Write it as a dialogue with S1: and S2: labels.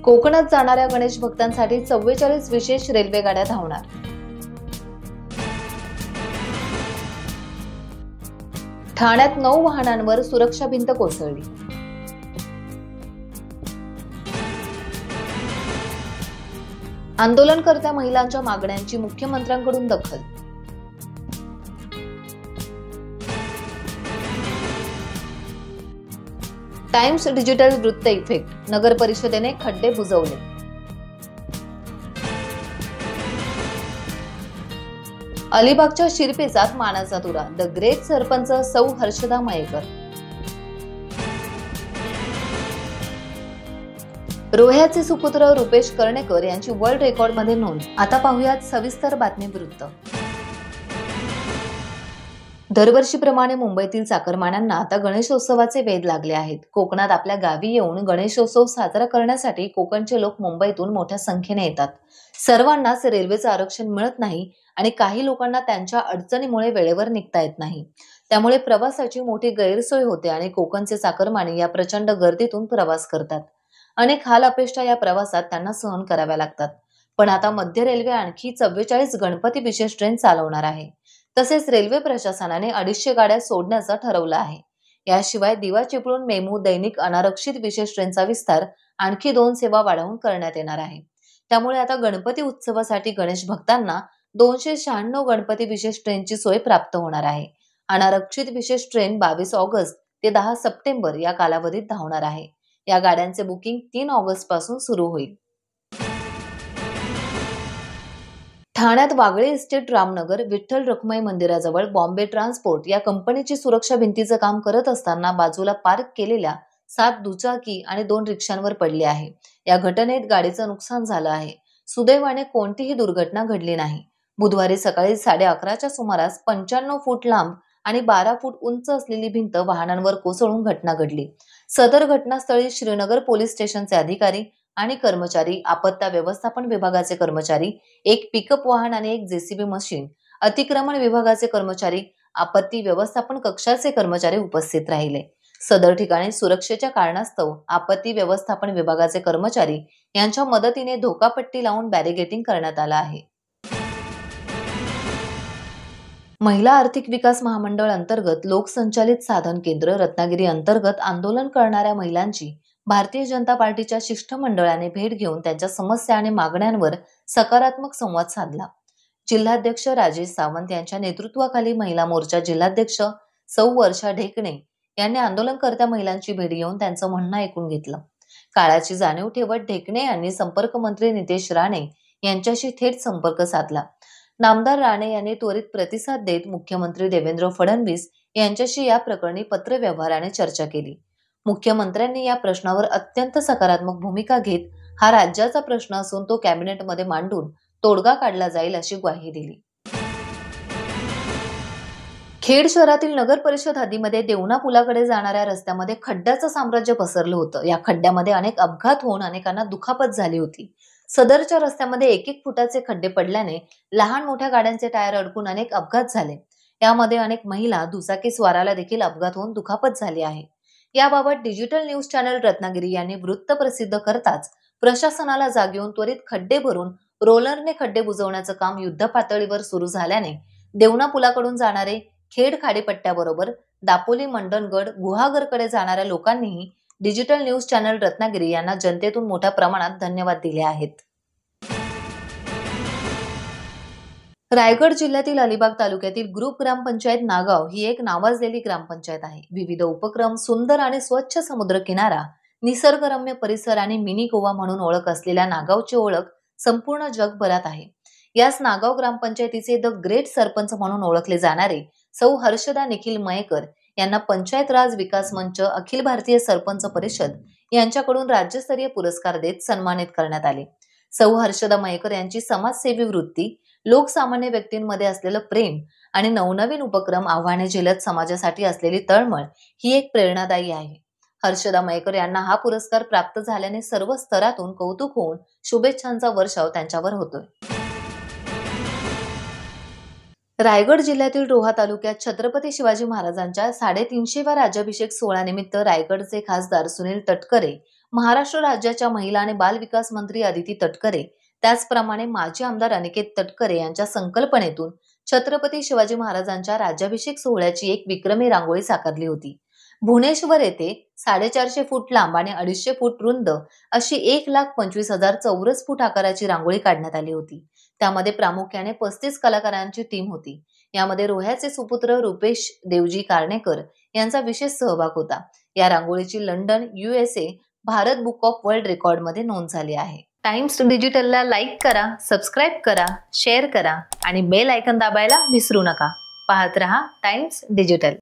S1: कोकणात जाणाऱ्या गणेश भक्तांसाठी 44 विशेष रेल्वे गाड्या धावणार। ठाण्यात 9 वाहनांवर सुरक्षा भिंत कोसळली। आंदोलनकर्त्या महिलांच्या मागण्यांची मुख्यमंत्र्यांकडून दखल। टाइम्स डिजिटल वृत्त इफेक्ट, नगर परिषदेने खड्डे बुजवले। अलिबागच्या शिरपेचात मानाचा तुरा, द ग्रेट सरपंच सौ हर्षदा मयेकर। रोह्याचे सुपुत्र रुपेश कर्णेकर यांची वर्ल्ड रेकॉर्ड मध्ये नोंद। आता पाहूयात सविस्तर बातमी वृत्त। दरवर्षीप्रमाणे मुंबईतील चाकरमान्यांना आता गणेशोत्सवाचे वेध लागले आहेत। कोकणात आपल्या गावी येऊन गणेशोत्सव साजरा करण्यासाठी कोकणचे लोक मुंबईतून मोठ्या संख्येने येतात। सर्वांनाच रेल्वेचं आरक्षण मिळत नाही आणि काही लोकांना त्यांच्या अडचणीमुळे वेळेवर निघता येत नाही। त्यामुळे प्रवासाची मोठी गैरसोय होते आणि कोकणचे चाकरमानी या प्रचंड गर्दीतून प्रवास करतात। अनेक हाल अपेष्टा या प्रवासात त्यांना सहन कराव्या लागतात। पण आता मध्य रेल्वे आणखी 44 गणपती विशेष ट्रेन चालवणार आहे। तसेच रेल्वे प्रशासनाने 250 गाड्या सोडण्याचं ठरवलं आहे। याशिवाय दिवा चिपळूण मेमू दैनिक अनारक्षित विशेष ट्रेनचा विस्तार आणखी 2 सेवा वाढवून करण्यात येणार आहे। त्यामुळे आता गणपती उत्सवासाठी गणेश भक्तांना 296 गणपती विशेष ट्रेनची सोय प्राप्त होणार आहे। अनारक्षित विशेष ट्रेन 22 ऑगस्ट ते 10 सप्टेंबर या कालावधीत धावणार आहे। या गाड्यांचे बुकिंग 3 ऑगस्ट पासून सुरू होईल। ठाण्यात वागळे इस्टेट रामनगर विठ्ठल रखुमाई मंदिराजवळ बॉम्बे ट्रान्सपोर्ट या कंपनीची सुरक्षा भिंतीचं काम करत असताना बाजूला पार्क केलेल्या 7 दुचाकी आणि 2 रिक्षांवर पडली आहे। या घटनेत गाडीचं नुकसान झालं आहे। सुदैवाने कोणतीही दुर्घटना घडली नाही। बुधवारी सकाळी 11:30च्या सुमारास 95 फूट लांब आणि 12 फूट उंच असलेली भिंत वाहनांवर कोसळून घटना घडली। सदर घटनास्थळी श्रीनगर पोलीस स्टेशनचे अधिकारी आणि कर्मचारी, आपत्ती व्यवस्थापन विभागाचे कर्मचारी, एक पिकअप वाहन आणि एक जेसीबी मशीन, अतिक्रमण विभागाचे कर्मचारी, आपत्ती व्यवस्थापन कक्षाचे कर्मचारी उपस्थित राहिले। सदर ठिकाणी सुरक्षेच्या कारणास्तव आपत्ती व्यवस्थापन विभागाचे कर्मचारी यांच्या मदतीने धोकापट्टी लावून बॅरिगेटिंग करण्यात आलं आहे। महिला आर्थिक विकास महामंडळ अंतर्गत लोकसंचालित साधन केंद्र रत्नागिरी अंतर्गत आंदोलन करणाऱ्या महिलांची भारतीय जनता पार्टीच्या शिष्टमंडळाने भेट घेऊन त्यांच्या समस्या आणि मागण्यांवर सकारात्मक संवाद साधला। जिल्हाध्यक्ष राजेश सावंत यांच्या नेतृत्वाखाली महिला मोर्चा जिल्हाध्यक्ष सौ वर्षा ढेकणे यांनी आंदोलनकर्त्या महिलांची भेट घेऊन त्यांचं म्हणणं ऐकून घेतलं। काळाची जाणीव ठेवत ढेकणे यांनी संपर्क मंत्री नितेश राणे यांच्याशी थेट संपर्क साधला। नामदार राणे यांनी त्वरित प्रतिसाद देत मुख्यमंत्री देवेंद्र फडणवीस यांच्याशी या प्रकरणी पत्रव्यवहाराने चर्चा केली। मुख्यमंत्र्यांनी या प्रश्नावर अत्यंत सकारात्मक भूमिका घेत हा राज्याचा प्रश्न असून तो कॅबिनेटमध्ये मांडून तोडगा काढला जाईल अशी ग्वाही दिली। खेड शहरातील नगर परिषद हद्दीमध्ये देवना पुलाकडे जाणाऱ्या रस्त्यामध्ये खड्ड्याचं साम्राज्य पसरलं होतं। या खड्ड्यामध्ये अनेक अपघात होऊन अनेकांना दुखापत झाली होती। सदरच्या रस्त्यामध्ये 1-1 फुटाचे खड्डे पडल्याने लहान मोठ्या गाड्यांचे टायर अडकून अनेक अपघात झाले। यामध्ये अनेक महिला, दुचाकी स्वाराला देखील अपघात होऊन दुखापत झाली आहे। याबाबत डिजिटल न्यूज चॅनल रत्नागिरी यांनी वृत्त प्रसिद्ध करताच प्रशासनाला जाग येऊन त्वरित खड्डे भरून रोलरने खड्डे बुजवण्याचं काम युद्धपातळीवर सुरू झाल्याने देवना पुलाकडून जाणारे खेड खाडीपट्ट्याबरोबर दापोली, मंडणगड, गुहागरकडे जाणाऱ्या लोकांनीही डिजिटल न्यूज चॅनल रत्नागिरी यांना जनतेतून मोठ्या प्रमाणात धन्यवाद दिले आहेत। रायगड जिल्ह्यातील अलिबाग तालुक्यातील ग्रुप ग्रामपंचायत नागाव ही एक नावाजलेली ग्रामपंचायत आहे। विविध उपक्रम, सुंदर आणि स्वच्छ समुद्रकिनारा, निसर्गरम्य परिसर आणि मिनी गोवा म्हणून ओळख असलेल्या नागावची ओळख संपूर्ण जगभरात आहे। याच नागाव ग्रामपंचायतीचे द ग्रेट सरपंच म्हणून ओळखले जाणारे सौ हर्षदा निखिल मयेकर यांना पंचायत राज विकास मंच, अखिल भारतीय सरपंच परिषद यांच्याकडून राज्यस्तरीय पुरस्कार देत सन्मानित करण्यात आले। सौ हर्षदा मयेकर यांची समाजसेवी वृत्ती, लोकसामान्य व्यक्तींमध्ये असलेलं प्रेम आणि नवनवीन उपक्रम, आव्हाने झेलत समाजासाठी असलेली तळमळ ही एक प्रेरणादायी आहे। हर्षदा मयेकर यांना हा पुरस्कार प्राप्त झाल्याने सर्व स्तरातून कौतुक होऊन शुभेच्छांचा वर्षाव त्यांच्यावर होतोय। रायगड जिल्ह्यातील रोहा तालुक्यात छत्रपती शिवाजी महाराजांच्या 350व्या राज्याभिषेक सोहळ्यानिमित्त रायगडचे खासदार सुनील तटकरे महाराष्ट्र राज्याच्या महिला आणि बाल विकास मंत्री अदिती तटकरे, त्याचप्रमाणे माजी आमदार अनिकेत तटकरे यांच्या संकल्पनेतून छत्रपती शिवाजी महाराजांच्या राज्याभिषेक सोहळ्याची एक विक्रमी रांगोळी साकारली होती. भुवनेश्वर येथे 450 फूट लांब आणि 250 फूट रुंद अशी 1,25,000 चौरस फूट आकाराची रांगोळी काढण्यात आली होती. त्यामध्ये प्रामुख्याने 35 कलाकारांची टीम होती. यामध्ये रोह्याचे सुपुत्र रुपेश देवजी कार्णेकर यांचा विशेष सहभाग होता. या रांगोळीची London, USA, Bharat book of world रेकॉर्डमध्ये नोंद झाली आहे. टाइम्स डिजिटलला लाईक करा, सबस्क्राईब करा, शेअर करा आणि बेल आयकॉन दाबायला विसरू नका. पाहत रहा टाइम्स डिजिटल.